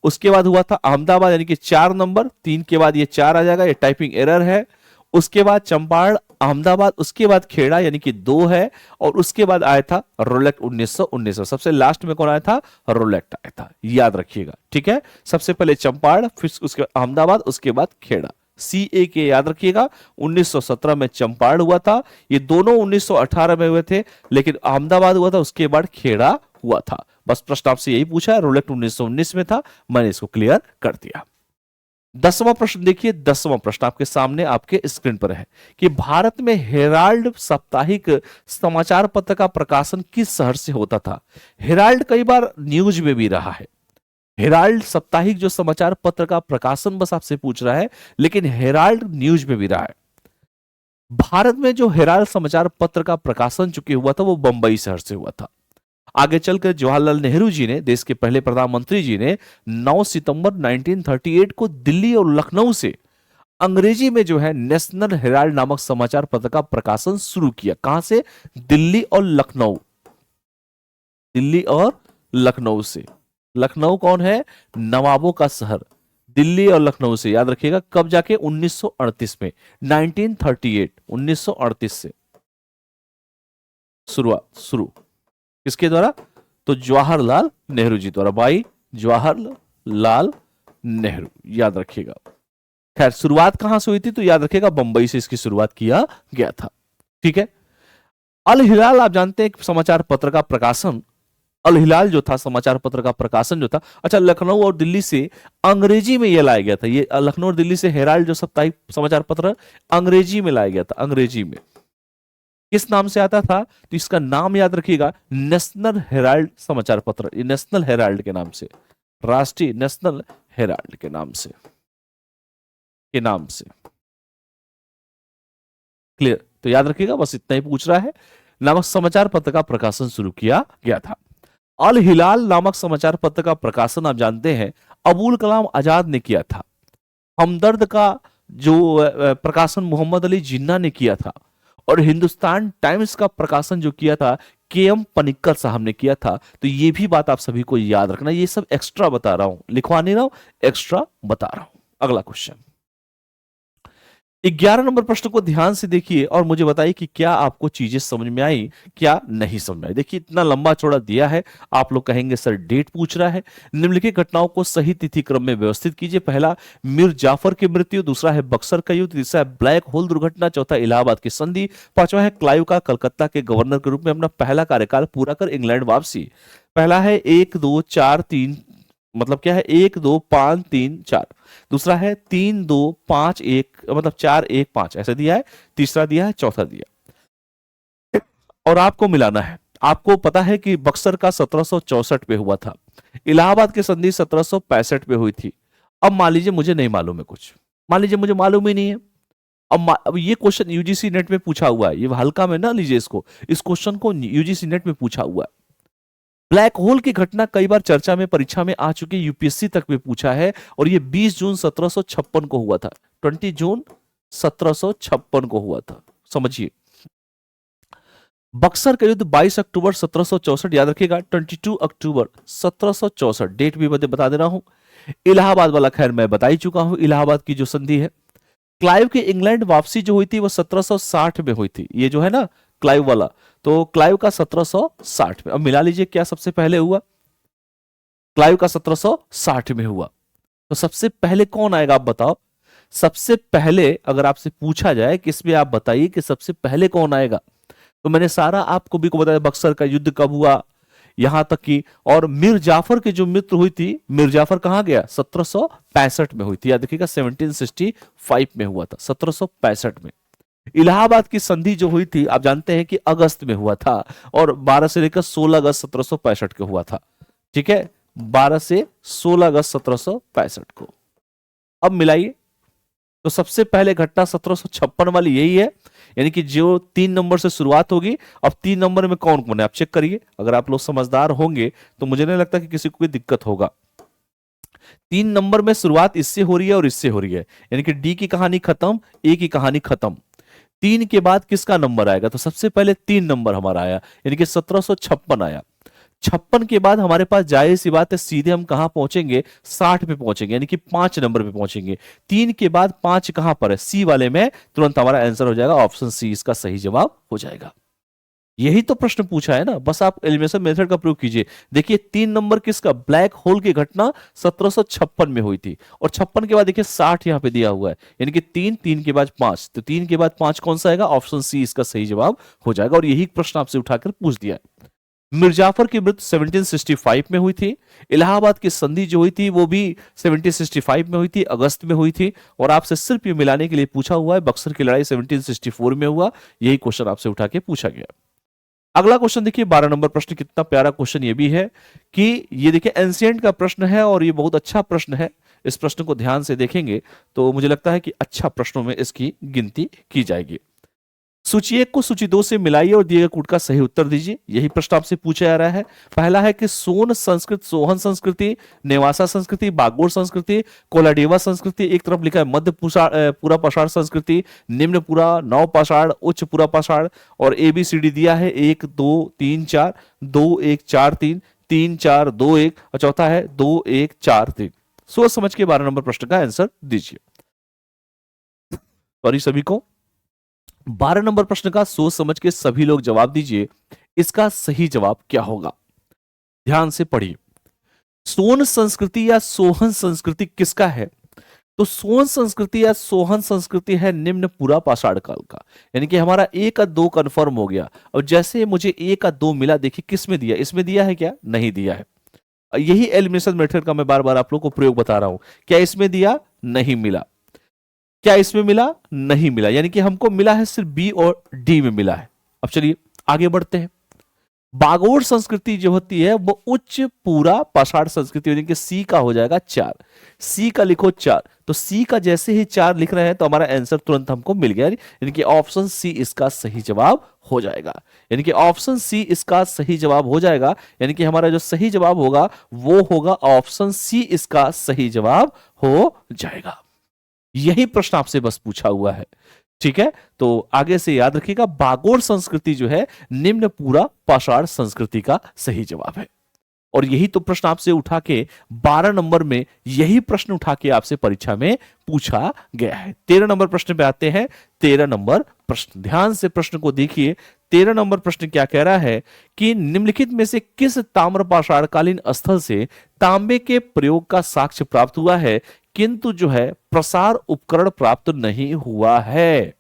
उसके बाद हुआ था अहमदाबाद, यानी कि 4 नंबर, 3 के बाद ये 4 आ जाएगा, ये टाइपिंग एरर है। उसके बाद चंपारण, अहमदाबाद, उसके बाद खेड़ा, यानी कि 2 है, और उसके बाद आया था रोलेट 1919 में। सबसे लास्ट में कौन आया था? रोलेट आया था, याद रखिएगा। ठीक है, सबसे पहले चंपारण, फिर उसके बाद अहमदाबाद, उसके बाद खेड़ा। CA याद रखिएगा। 1917 में चंपारण हुआ था, ये दोनों 1918 में हुए थे, लेकिन अहमदाबाद हुआ था, उसके बाद खेड़ा हुआ था। बस प्रश्न आपसे यही पूछा है, रोलेट 1919 में था, मैंने इसको क्लियर कर दिया। 10वां प्रश्न देखिए। 10वां प्रश्न आपके सामने आपके स्क्रीन पर है कि भारत में हेराल्ड साप्ताहिक समाचार पत्र का प्रकाशन किस शहर से होता था? हेराल्ड कई बार न्यूज में भी रहा है। हेराल्ड साप्ताहिक जो समाचार पत्र का प्रकाशन बस आपसे पूछ रहा है, लेकिन हेराल्ड न्यूज में भी रहा है। भारत में जो हेराल्ड समाचार पत्र का प्रकाशन चुके हुआ था वो बंबई शहर से हुआ था। आगे चलकर जवाहरलाल नेहरू जी ने, देश के पहले प्रधानमंत्री जी ने 9 सितंबर 1938 को दिल्ली और लखनऊ से अंग्रेजी में जो है नेशनल हेराल्ड नामक समाचार पत्र का प्रकाशन शुरू किया। कहां से? दिल्ली और लखनऊ। दिल्ली और लखनऊ से। लखनऊ कौन है? नवाबों का शहर। दिल्ली और लखनऊ से, याद रखिएगा। कब जाके? 1938 में, 1938, 1938 से शुरू किसके द्वारा? तो जवाहरलाल नेहरू जी द्वारा, भाई जवाहरलाल नेहरू, याद रखिएगा। खैर, शुरुआत कहां से हुई थी? तो याद रखिएगा बंबई से इसकी शुरुआत किया गया था। ठीक है। अल हिलाल आप जानते हैं समाचार पत्र का प्रकाशन, अल हिलाल जो था समाचार पत्र का प्रकाशन जो था, अच्छा, लखनऊ और दिल्ली से अंग्रेजी में यह लाया गया था। ये लखनऊ और दिल्ली से हेराल्ड जो साप्ताहिक समाचार पत्र अंग्रेजी में लाया गया था। अंग्रेजी में किस नाम से आता था? तो इसका नाम याद रखिएगा, नेशनल हेराल्ड समाचार पत्र। ये नेशनल हेराल्ड के नाम से, राष्ट्रीय नेशनल हेराल्ड के नाम से, क्लियर? तो याद रखिएगा, बस इतना ही पूछ रहा है। नामक समाचार पत्र का प्रकाशन शुरू किया गया था। अल हिलाल नामक समाचार पत्र का प्रकाशन आप जानते हैं अबुल कलाम आजाद ने किया था। हमदर्द का जो प्रकाशन मोहम्मद अली जिन्ना ने किया था, और हिंदुस्तान टाइम्स का प्रकाशन जो किया था KM पनिक्कर साहब ने किया था। तो ये भी बात आप सभी को याद रखना, ये सब एक्स्ट्रा बता रहा हूं, लिखवा नहीं रहा हूं, एक्स्ट्रा बता रहा हूं। अगला क्वेश्चन, 11 नंबर प्रश्न को ध्यान से देखिए और मुझे बताइए कि क्या आपको चीजें समझ में आई, क्या नहीं समझ में आई। देखिए इतना लंबा चौड़ा दिया है, आप लोग कहेंगे सर डेट पूछ रहा है। निम्नलिखित घटनाओं को सही तिथि क्रम में व्यवस्थित कीजिए। पहला मीर जाफर की मृत्यु, दूसरा है बक्सर का युद्ध, तीसरा है ब्लैक होल दुर्घटना, चौथा इलाहाबाद की संधि, पांचवा है क्लाइव का कलकत्ता के गवर्नर के रूप में अपना पहला कार्यकाल पूरा कर इंग्लैंड वापसी। पहला है 1 2 4 3, मतलब क्या है 1 2 5 3 4। दूसरा है 3 2 5 1, मतलब 4 1 5 ऐसे दिया है। तीसरा दिया है, चौथा दिया और आपको मिलाना है। आपको पता है कि बक्सर का 1764 पे हुआ था, इलाहाबाद की संधि 1765 पे हुई थी। अब मान लीजिए मुझे नहीं मालूम है कुछ, मान लीजिए मुझे मालूम ही नहीं है। अब ये क्वेश्चन यूजीसी नेट में पूछा हुआ है, ये हल्का में ना लीजिए इसको, इस क्वेश्चन को यूजीसी नेट में पूछा हुआ है। ब्लैक होल की घटना कई बार चर्चा में, परीक्षा में आ चुकी, यूपीएससी तक में पूछा है और ये 20 जून 1756 को हुआ था। 20 जून 1756 को हुआ था, समझिए। बक्सर का युद्ध 22 अक्टूबर 1764, याद रखिएगा 22 अक्टूबर 1764, डेट भी बता दे रहा हूं। इलाहाबाद वाला खैर मैं बता ही चुका हूं, इलाहाबाद की जो संधि है। क्लाइव की इंग्लैंड वापसी जो हुई थी वो 1760 में हुई थी, ये जो है ना क्लाइव वाला, तो क्लाइव का 1760 में। अब मिला लीजिए क्या सबसे पहले हुआ, क्लाइव का 1760 में हुआ, तो सबसे पहले कौन आएगा आप बताओ। सबसे पहले अगर आपसे पूछा जाए कि इसमें आप बताइए कि सबसे पहले कौन आएगा, तो मैंने सारा आपको भी को बताया, बक्सर का युद्ध कब हुआ यहां तक कि, और मीर जाफर की जो मृत्यु हुई थी, मीर जाफर कहां गया 1765 में हुई थी, याद रखिएगा 1765 में हुआ था, 1765 में। इलाहाबाद की संधि जो हुई थी आप जानते हैं कि अगस्त में हुआ था और 12 से लेकर 16 अगस्त 1765 को हुआ था, ठीक है, 12 से 16 अगस्त 1765 को। अब मिलाइए, तो सबसे पहले घटना 1756 वाली यही है, यानी कि जो 3 नंबर से शुरुआत होगी। अब 3 नंबर में कौन कौन है आप चेक करिए, अगर आप लोग समझदार होंगे तो मुझे नहीं लगता कि किसी को कोई दिक्कत होगा। 3 नंबर में शुरुआत इससे हो रही है और इससे हो रही है, यानी कि डी की कहानी खत्म, ए की कहानी खत्म। 3 के बाद किसका नंबर आएगा, तो सबसे पहले 3 नंबर हमारा आया, यानी कि 1756 आया। 56 के बाद हमारे पास जाहिर सी बात है सीधे हम कहां पहुंचेंगे, 60 पे पहुंचेंगे, यानी कि 5 नंबर पे पहुंचेंगे। 3 के बाद 5 कहां पर है, सी वाले में, तुरंत हमारा आंसर हो जाएगा ऑप्शन सी, इसका सही जवाब हो जाएगा। यही तो प्रश्न पूछा है ना, बस आप एलिमिनेशन मेथड का प्रयोग कीजिए। देखिए 3 नंबर किसका, ब्लैक होल की घटना 1756 में हुई थी, और 56 के बाद देखिए 60 यहां पे दिया हुआ है, यानी कि 3 के बाद 5, तो 3 के बाद 5 कौन सा आएगा, ऑप्शन सी इसका सही जवाब हो जाएगा। और यही प्रश्न आपसे उठाकर पूछ दिया है। मिर्जाफर की मृत्यु 1765 में हुई थी, इलाहाबाद की संधि जो हुई थी वो भी 1765 में हुई थी, अगस्त में हुई थी, और आपसे सिर्फ ये मिलाने के लिए पूछा हुआ है बक्सर की लड़ाई 1764 में हुआ। यही क्वेश्चन आपसे उठा के पूछा गया। अगला क्वेश्चन देखिए 12 नंबर प्रश्न, कितना प्यारा क्वेश्चन ये भी है कि ये देखिए एंशिएंट का प्रश्न है और ये बहुत अच्छा प्रश्न है। इस प्रश्न को ध्यान से देखेंगे तो मुझे लगता है कि अच्छा प्रश्नों में इसकी गिनती की जाएगी। सूची 1 को सूची 2 से मिलाइए और दिए गए कूट का सही उत्तर दीजिए, यही प्रश्न आपसे पूछा जा रहा है। पहला है कि सोन संस्कृत, सोहन संस्कृति, नेवासा संस्कृति, बागोर संस्कृति, कोलाडेवा संस्कृति, एक तरफ लिखा है मध्य पूरा पाषाण संस्कृति, निम्न पूरा, नव पाषाण, उच्च पूरा पाषाण, और एबीसीडी दिया है 1 2 3 4, 2 1 4 3, 3 4 2 1, और चौथा है 2 1 4 3। सोच समझ के 12 नंबर प्रश्न का आंसर दीजिए। सॉरी सभी को, 12 नंबर प्रश्न का सोच समझ के सभी लोग जवाब दीजिए, इसका सही जवाब क्या होगा। ध्यान से पढ़िए, सोन संस्कृति या सोहन संस्कृति किसका है, तो सोन संस्कृति या सोहन संस्कृति है निम्न पूरा पाषाण काल का, यानी कि हमारा 1 और 2 कंफर्म हो गया। और जैसे मुझे 1 और 2 मिला, देखिए किस में दिया, इसमें दिया है क्या, नहीं दिया है। यही एलिमिनेशन मेथड का मैं बार बार आप लोग को प्रयोग बता रहा हूं, क्या इसमें दिया, नहीं मिला, क्या इसमें मिला, नहीं मिला, यानी कि हमको मिला है सिर्फ बी और डी में मिला है। अब चलिए आगे बढ़ते हैं। बागोर संस्कृति जो होती है वो उच्च पूरा पाषाण संस्कृति, यानी कि सी का हो जाएगा 4, सी का लिखो 4, तो सी का जैसे ही 4 लिख रहे हैं तो हमारा आंसर तुरंत हमको मिल गया, यानी कि ऑप्शन सी इसका सही जवाब हो जाएगा, यानी कि ऑप्शन सी इसका सही जवाब हो जाएगा, यानी कि हमारा जो सही जवाब होगा वो होगा ऑप्शन सी इसका सही जवाब हो जाएगा। यही प्रश्न आपसे बस पूछा हुआ है, ठीक है। तो आगे से याद रखिएगा, बागोर संस्कृति जो है निम्न पूरा पाषाण संस्कृति का सही जवाब है। और यही तो प्रश्न आपसे उठा के 12 नंबर में यही प्रश्न उठा के आपसे परीक्षा में पूछा गया है। 13 नंबर प्रश्न पे आते हैं। 13 नंबर प्रश्न, ध्यान से प्रश्न को देखिए। 13 नंबर प्रश्न क्या कह रहा है कि निम्नलिखित में से किस ताम्र पाषाणकालीन स्थल से तांबे के प्रयोग का साक्ष्य प्राप्त हुआ है किंतु जो है प्रसार उपकरण प्राप्त नहीं हुआ है।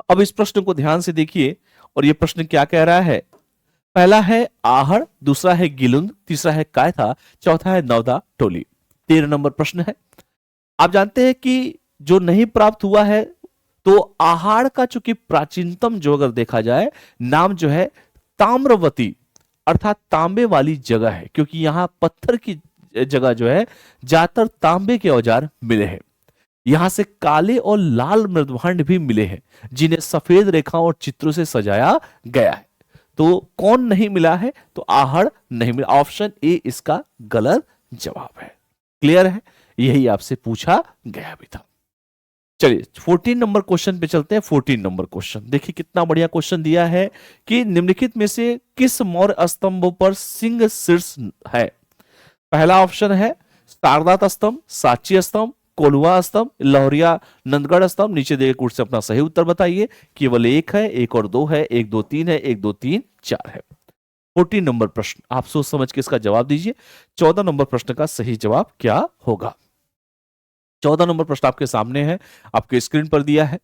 अब इस प्रश्न को ध्यान से देखिए और यह प्रश्न क्या कह रहा है। पहला है आहड़, दूसरा है गिलुंद, तीसरा है कायथा, चौथा है नवदा टोली। 13 नंबर प्रश्न है। आप जानते हैं कि जो नहीं प्राप्त हुआ है तो आहड़ का चूंकि प्राचीनतम जो अगर देखा जाए नाम जो है ताम्रवती अर्थात तांबे वाली जगह है, क्योंकि यहां पत्थर की जगह जो है ज्यादातर तांबे के औजार मिले हैं। यहां से काले और लाल मृदभांड भी मिले हैं जिन्हें सफेद रेखाओं और चित्रों से सजाया गया है। तो कौन नहीं मिला है, तो आहड़ नहीं मिला। ऑप्शन ए इसका गलत जवाब है। क्लियर है, यही आपसे पूछा गया भी था। चलिए 14 नंबर क्वेश्चन पे चलते हैं। 14 नंबर क्वेश्चन देखिए कितना बढ़िया क्वेश्चन दिया है कि निम्नलिखित में से किस मौर्य स्तंभ पर सिंह शीर्ष है। पहला ऑप्शन है सारनाथ स्तंभ, साची स्तंभ, कोल्हुआ स्तंभ, लौरिया नंदगढ़ स्तंभ। नीचे दिए कुछ से अपना सही उत्तर बताइए। केवल एक है, एक और दो है, एक दो तीन है, एक दो तीन चार है। 14 नंबर प्रश्न आप सोच समझ के इसका जवाब दीजिए। 14 नंबर प्रश्न का सही जवाब क्या होगा। 14 नंबर प्रश्न आपके सामने है, आपके स्क्रीन पर दिया है।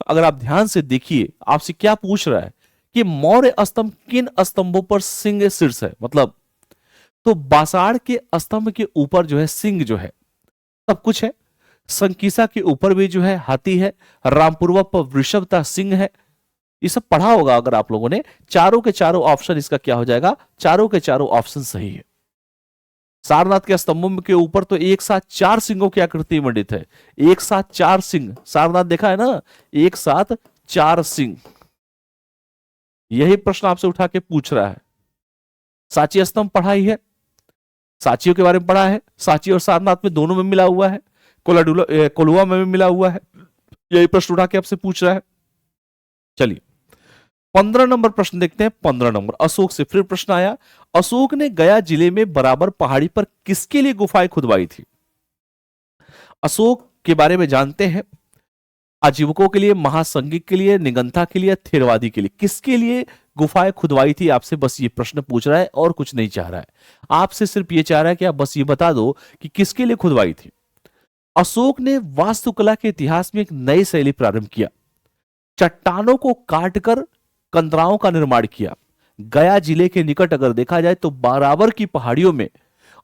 अगर आप ध्यान से देखिए आपसे क्या पूछ रहा है कि मौर्य स्तंभ किन स्तंभों पर सिंह शीर्ष है। मतलब तो बासाड़ के स्तंभ के ऊपर जो है सिंह जो है सब कुछ है। संकीसा के ऊपर भी जो है हाथी है। रामपूर्वा पर वृषभता सिंह है। ये सब पढ़ा होगा अगर आप लोगों ने। चारों के चारों ऑप्शन इसका क्या हो जाएगा, चारों के चारों ऑप्शन सही है। सारनाथ के स्तंभों के ऊपर तो एक साथ चार सिंहों की आकृति मंडित है। एक साथ चार सिंह, सारनाथ देखा है ना, एक साथ चार सिंह। यही प्रश्न आपसे उठा के पूछ रहा है। साची स्तंभ पढ़ा ही है, साचियों के बारे में पढ़ा है। साची और सारनाथ में दोनों में मिला हुआ है, कोल्हुआ में भी मिला हुआ है। यही प्रश्न उठा के आपसे पूछ रहा है। चलिए 15 नंबर प्रश्न देखते हैं। 15 नंबर अशोक से फिर प्रश्न आया। अशोक ने गया जिले में बराबर पहाड़ी पर किसके लिए गुफाएं खुदवाई थी। अशोक के बारे में जानते हैं। आजीविकों के लिए, महासंगिक के लिए, निगंथा के लिए, थेरवादी के लिए, किसके लिए गुफाएं खुदवाई थी। आपसे बस ये प्रश्न पूछ रहा है और कुछ नहीं चाह रहा है। आपसे सिर्फ ये चाह रहा है कि आप बस ये बता दो कि किसके लिए खुदवाई थी। अशोक ने वास्तुकला के इतिहास में एक नई शैली प्रारंभ किया। चट्टानों को काटकर कंदराओं का निर्माण किया। गया जिले के निकट अगर देखा जाए तो बराबर की पहाड़ियों में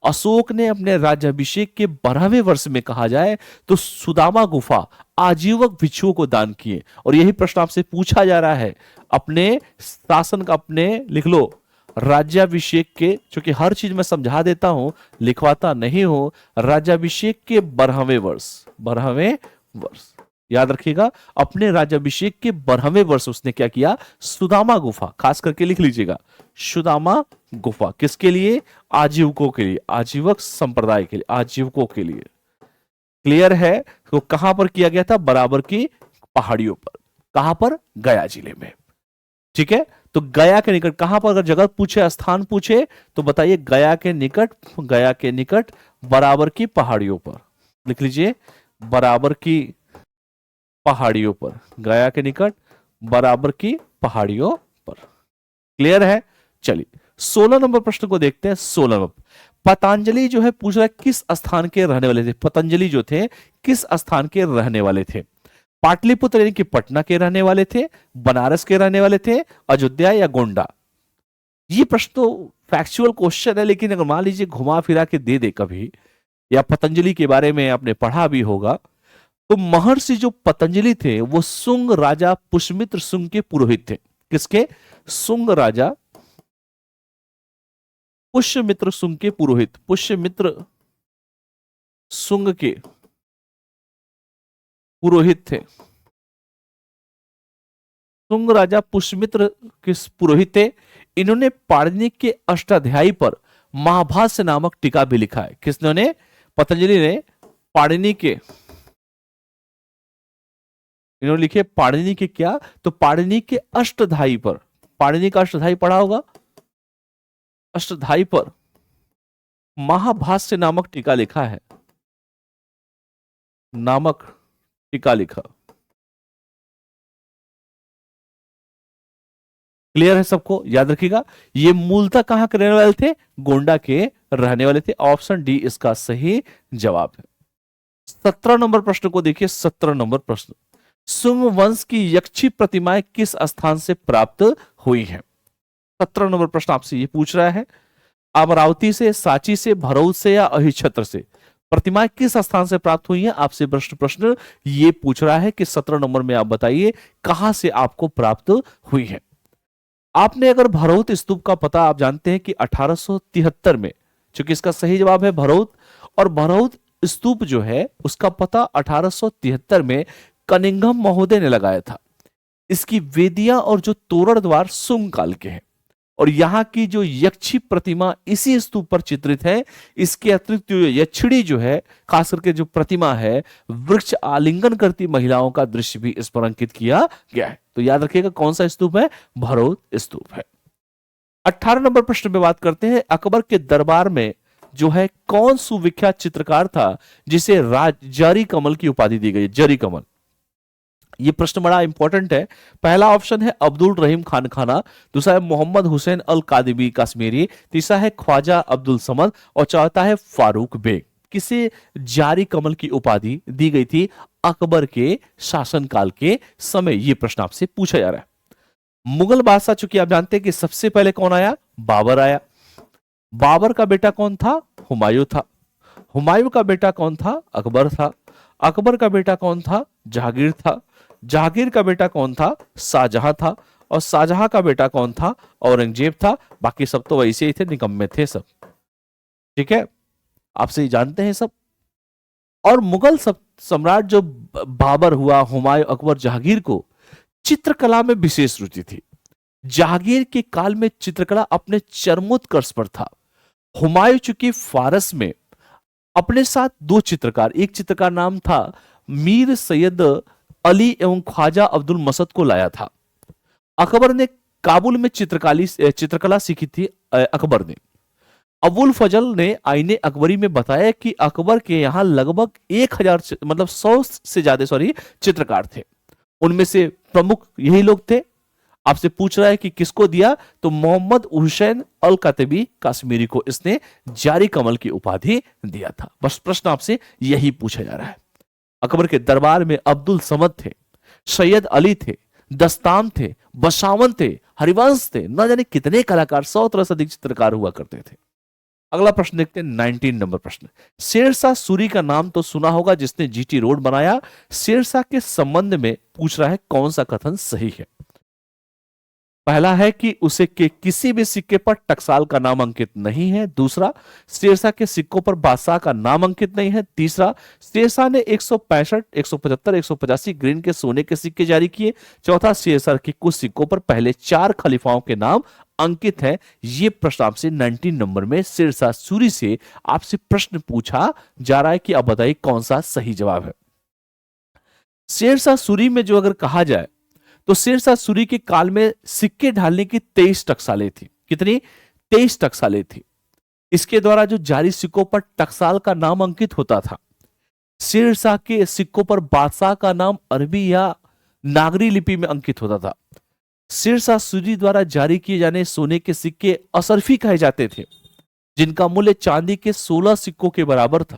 अशोक ने अपने राज्याभिषेक के 12वें वर्ष में कहा जाए तो सुदामा गुफा आजीवक भिक्षुओं को दान किए। और यही प्रश्न आपसे पूछा जा रहा है। अपने शासन का अपने लिख लो राज्याभिषेक के, क्योंकि हर चीज मैं समझा देता हूं लिखवाता नहीं हूं। राज्याभिषेक के 12वें वर्ष, 12वें वर्ष याद रखिएगा। अपने राज्याभिषेक के 12वें वर्ष उसने क्या किया, सुदामा गुफा, खास करके लिख लीजिएगा सुदामा गुफा। किसके लिए, आजीवकों के लिए, आजीवक संप्रदाय के लिए, आजीवकों के लिए। क्लियर है। तो कहां पर किया गया था, बराबर की पहाड़ियों पर। कहां पर, गया जिले में। ठीक है, तो गया के निकट कहां पर, अगर जगह पूछे, स्थान पूछे तो बताइए गया के निकट, गया के निकट बराबर की पहाड़ियों पर। लिख लीजिए बराबर की पहाड़ियों पर, गया के निकट बराबर की पहाड़ियों पर। क्लियर है। चलिए 16 नंबर प्रश्न को देखते हैं। 16 नंबर पतंजलि जो है पूछ रहा है किस स्थान के रहने वाले थे। पतंजलि जो थे किस स्थान के रहने वाले थे। पाटलिपुत्र यानी कि पटना के रहने वाले थे, बनारस के रहने वाले थे, अयोध्या या गोंडा। ये प्रश्न तो फैक्चुअल क्वेश्चन है, लेकिन अगर मान लीजिए घुमा फिरा के दे दे कभी, या पतंजलि के बारे में आपने पढ़ा भी होगा, तो महर्षि जो पतंजलि थे वो सुंग राजा पुष्यमित्र सुंग के पुरोहित थे। किसके, सुंग राजा पुष्यमित्र सुंग के पुरोहित। पुष्यमित्र सुंग के पुरोहित थे। सुंग राजा पुष्यमित्र किस पुरोहित थे। इन्होंने पाणिनि के अष्टाध्यायी पर महाभाष्य नामक टीका भी लिखा है। किसने, पतंजलि ने पाणिनि के, इन्होंने लिखे पाणिनि के क्या, तो पाणिनि के अष्टाध्यायी पर। पाणिनि का अष्टाध्यायी पढ़ा होगा, अष्टधाई पर महाभाष्य नामक टीका लिखा है, नामक टीका लिखा। क्लियर है सबको? याद रखिएगा, ये मूलतः कहां के रहने वाले थे? गोंडा के रहने वाले थे। ऑप्शन डी इसका सही जवाब है। 17 नंबर प्रश्न को देखिए। 17 नंबर प्रश्न, सुंग वंश की यक्षी प्रतिमाएं किस स्थान से प्राप्त हुई हैं? 17 नंबर प्रश्न आपसे ये पूछ रहा है, अमरावती से, सांची से, भरौत से या अहिच्छत्र से प्रतिमाएं किस स्थान से प्राप्त हुई हैं? आपसे प्रश्न ये पूछ रहा है कि 17 नंबर में आप बताइए कहां से आपको प्राप्त हुई है। आपने अगर भरौत स्तूप का पता, आप जानते हैं कि 1873 में, चूंकि इसका सही जवाब है भरौत, और भरौत स्तूप जो है उसका पता 1873 में कनिंघम महोदय ने लगाया था। इसकी वेदियां और जो तोरण द्वार सुंग काल के हैं, और यहां की जो यक्षी प्रतिमा इसी स्तूप पर चित्रित है। इसके अतिरिक्त यक्षिणी जो है, खास करके जो प्रतिमा है, वृक्ष आलिंगन करती महिलाओं का दृश्य भी इस पर अंकित किया गया है। तो याद रखिएगा कौन सा स्तूप है? भरौत स्तूप है। 18 नंबर प्रश्न पे बात करते हैं, अकबर के दरबार में जो है कौन सुविख्यात चित्रकार था जिसे जरी कमल की उपाधि दी गई? जरी कमल, ये प्रश्न बड़ा इंपॉर्टेंट है। पहला ऑप्शन है अब्दुल रहीम खान खाना, दूसरा है मोहम्मद हुसैन अल कादिबी कश्मीरी, तीसरा है ख्वाजा अब्दुल समद, और चौथा है फारूक बेग। किसे जारी कमल की उपाधि दी गई थी अकबर के शासनकाल के समय? यह प्रश्न आपसे पूछा जा रहा है। मुगल बादशाह, चूंकि आप जानते हैं कि सबसे पहले कौन आया? बाबर आया। बाबर का बेटा कौन था? हुमायूं था। हुमायूं का बेटा कौन था? अकबर था। अकबर का बेटा कौन था? जहांगीर था। जहांगीर का बेटा कौन था? शाहजहां था। और शाहजहां का बेटा कौन था? औरंगजेब था। बाकी सब तो वैसे ही थे, निकम्मे थे सब। ठीक है, आपसे जानते हैं सब। और मुगल सम्राट जो बाबर हुआ, हुमायूं, अकबर, जहांगीर को चित्रकला में विशेष रुचि थी। जहांगीर के काल में चित्रकला अपने चरमोत्कर्ष पर था। हुमायूं चूंकि फारस में अपने साथ दो चित्रकार, एक चित्रकार नाम था मीर सैयद अली एवं ख्वाजा अब्दुल मसद को लाया था। अकबर ने काबुल में चित्रकला सीखी थी। अकबर ने, अबुल फजल ने आईने अकबरी में बताया कि अकबर के यहां लगभग 1000 मतलब 100 से ज्यादा चित्रकार थे। उनमें से प्रमुख यही लोग थे। आपसे पूछ रहा है कि किसको दिया, तो मोहम्मद हुसैन अल कातिबी कश्मीरी को इसने जारी कमल की उपाधि दिया था। बस प्रश्न आपसे यही पूछा जा रहा है। अकबर के दरबार में अब्दुल समद थे, सैयद अली थे, दस्तान थे, बशावन थे, हरिवंश थे, न जाने कितने कलाकार, 100 से अधिक चित्रकार हुआ करते थे। अगला प्रश्न देखते हैं, 19 नंबर प्रश्न। शेरशाह सूरी का नाम तो सुना होगा, जिसने जीटी रोड बनाया। शेरशाह के संबंध में पूछ रहा है कौन सा कथन सही है? पहला है कि उसे के किसी भी सिक्के पर टकसाल का नाम अंकित नहीं है। दूसरा, शेरशाह के सिक्कों पर बादशाह का नाम अंकित नहीं है। तीसरा, शेरशाह ने 165, 175, 185 ग्रीन के सोने के सिक्के जारी किए। चौथा, शेरशाह के कुछ सिक्कों पर पहले 4 खलीफाओं के नाम अंकित है। यह प्रश्न आपसे 19 नंबर में शेरशाह सूरी से आपसे प्रश्न पूछा जा रहा है कि अब बताइए कौन सा सही जवाब है। शेरशाह सूरी में जो अगर कहा जाए तो शेरशाह सूरी के काल में सिक्के ढालने की 23 टकसालें थी। कितनी? 23 टकसालें थी। इसके द्वारा जो जारी सिक्कों पर टकसाल का नाम अंकित होता था। शेरशाह के सिक्कों पर बादशाह का नाम अरबी या नागरी लिपि में अंकित होता था। शेरशाह सूरी द्वारा जारी किए जाने सोने के सिक्के असरफी कहे जाते थे, जिनका मूल्य चांदी के 16 सिक्कों के बराबर था।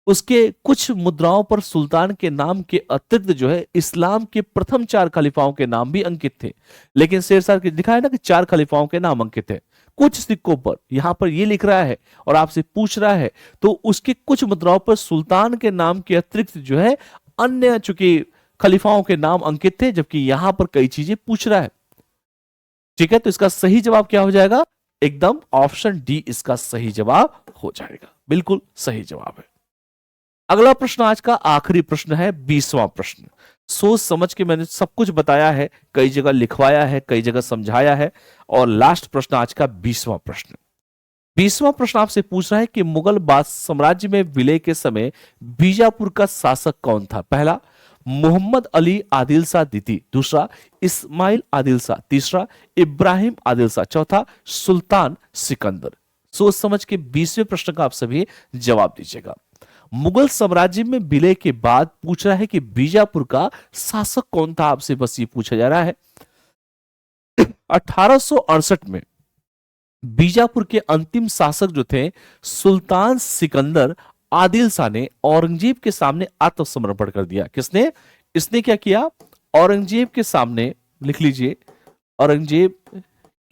उसके कुछ मुद्राओं पर सुल्तान के नाम के अतिरिक्त जो है इस्लाम के प्रथम 4 खलीफाओं के नाम भी अंकित थे। लेकिन शेरशाह के दिखा है ना कि 4 खलीफाओं के नाम अंकित है। कुछ सिक्कों पर यहां पर ये लिख रहा है और आपसे पूछ रहा है, तो उसके कुछ मुद्राओं पर सुल्तान के नाम के अतिरिक्त जो है अन्य चूंकि खलीफाओं के नाम अंकित थे, जबकि यहां पर कई चीजें पूछ रहा है। ठीक है, तो इसका सही जवाब क्या हो जाएगा? एकदम ऑप्शन डी इसका सही जवाब हो जाएगा। बिल्कुल सही जवाब है। अगला प्रश्न आज का आखिरी प्रश्न है, 20वां प्रश्न। सोच समझ के मैंने सब कुछ बताया है, कई जगह लिखवाया है, कई जगह समझाया है, और लास्ट प्रश्न आज का 20वां प्रश्न। 20वां प्रश्न आपसे पूछ रहा है कि मुगल साम्राज्य में विलय के समय बीजापुर का शासक कौन था? पहला, मोहम्मद अली आदिल शाह द्वितीय, दूसरा इस्माइल आदिल शाह, तीसरा इब्राहिम आदिल शाह, चौथा सुल्तान सिकंदर। सोच समझ के 20वें प्रश्न का आप सभी जवाब दीजिएगा। मुगल साम्राज्य में विलय के बाद पूछ रहा है कि बीजापुर का शासक कौन था, आपसे बस ये पूछा जा रहा है। 1868 में बीजापुर के अंतिम शासक जो थे सुल्तान सिकंदर आदिल शाह ने औरंगजेब के सामने आत्मसमर्पण कर दिया। किसने? इसने क्या किया? औरंगजेब के सामने, लिख लीजिए, औरंगजेब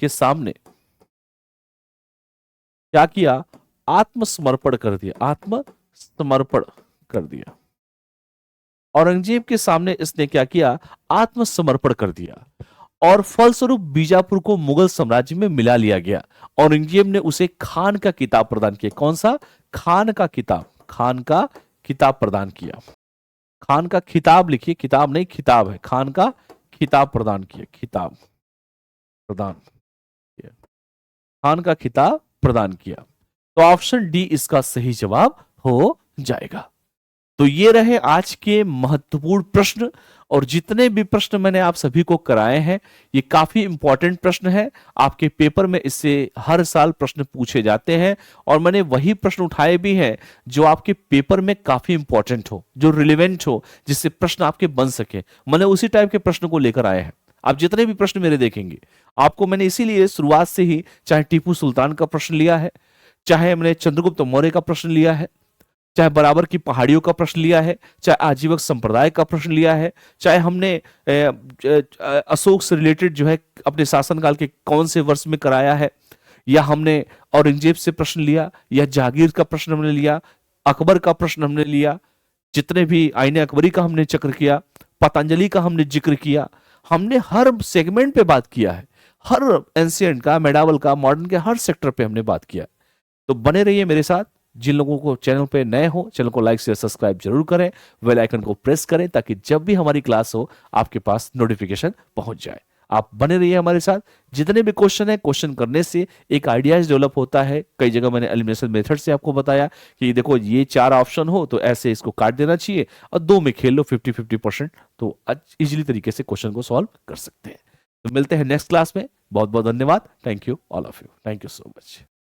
के सामने क्या किया? आत्मसमर्पण कर दिया, आत्मसमर्पण कर दिया। औरंगजेब के सामने इसने क्या किया? आत्मसमर्पण कर दिया और फलस्वरूप बीजापुर को मुगल साम्राज्य में मिला लिया गया। औरंगजेब ने उसे खान का किताब प्रदान किया। कौन सा? खान का किताब, खान का किताब प्रदान किया। खान का खिताब लिखिए, किताब नहीं खिताब है, खान का खिताब प्रदान किया, खिताब प्रदान किया, खान का खिताब प्रदान किया। तो ऑप्शन डी इसका सही जवाब हो जाएगा। तो ये रहे आज के महत्वपूर्ण प्रश्न, और जितने भी प्रश्न मैंने आप सभी को कराए हैं ये काफी इंपॉर्टेंट प्रश्न है। आपके पेपर में इससे हर साल प्रश्न पूछे जाते हैं और मैंने वही प्रश्न उठाए भी हैं जो आपके पेपर में काफी इंपॉर्टेंट हो, जो रिलेवेंट हो, जिससे प्रश्न आपके बन सके। मैंने उसी टाइप के प्रश्न को लेकर आए हैं। आप जितने भी प्रश्न मेरे देखेंगे, आपको मैंने इसीलिए शुरुआत से ही चाहे टीपू सुल्तान का प्रश्न लिया है, चाहे मैंने चंद्रगुप्त मौर्य का प्रश्न लिया है, चाहे बराबर की पहाड़ियों का प्रश्न लिया है, चाहे आजीवक संप्रदाय का प्रश्न लिया है, चाहे हमने अशोक से रिलेटेड जो है अपने शासनकाल के कौन से वर्ष में कराया है, या हमने औरंगजेब से प्रश्न लिया, या जहांगीर का प्रश्न हमने लिया, अकबर का प्रश्न हमने लिया, जितने भी आईने अकबरी का हमने जिक्र किया, पतंजलि का हमने जिक्र किया, हमने हर सेगमेंट पे बात किया है, हर एंशिएंट का, मेडावल का, मॉडर्न के हर सेक्टर पे हमने बात किया। तो बने रहिए मेरे साथ। जिन लोगों को चैनल पे नए हो, चैनल को लाइक शेयर सब्सक्राइब जरूर करें, बेल आइकन को प्रेस करें ताकि जब भी हमारी क्लास हो आपके पास नोटिफिकेशन पहुंच जाए। आप बने रहिए हमारे साथ। जितने भी क्वेश्चन है, क्वेश्चन करने से एक आइडियाज डेवलप होता है। कई जगह मैंने एलिमिनेशन मेथड से आपको बताया कि देखो ये 4 ऑप्शन हो तो ऐसे इसको काट देना चाहिए और 2 में खेल लो 50-50%, तो इजीली तरीके से क्वेश्चन को सॉल्व कर सकते हैं। तो मिलते हैं नेक्स्ट क्लास में। बहुत बहुत धन्यवाद। Thank you all of you. Thank you so much.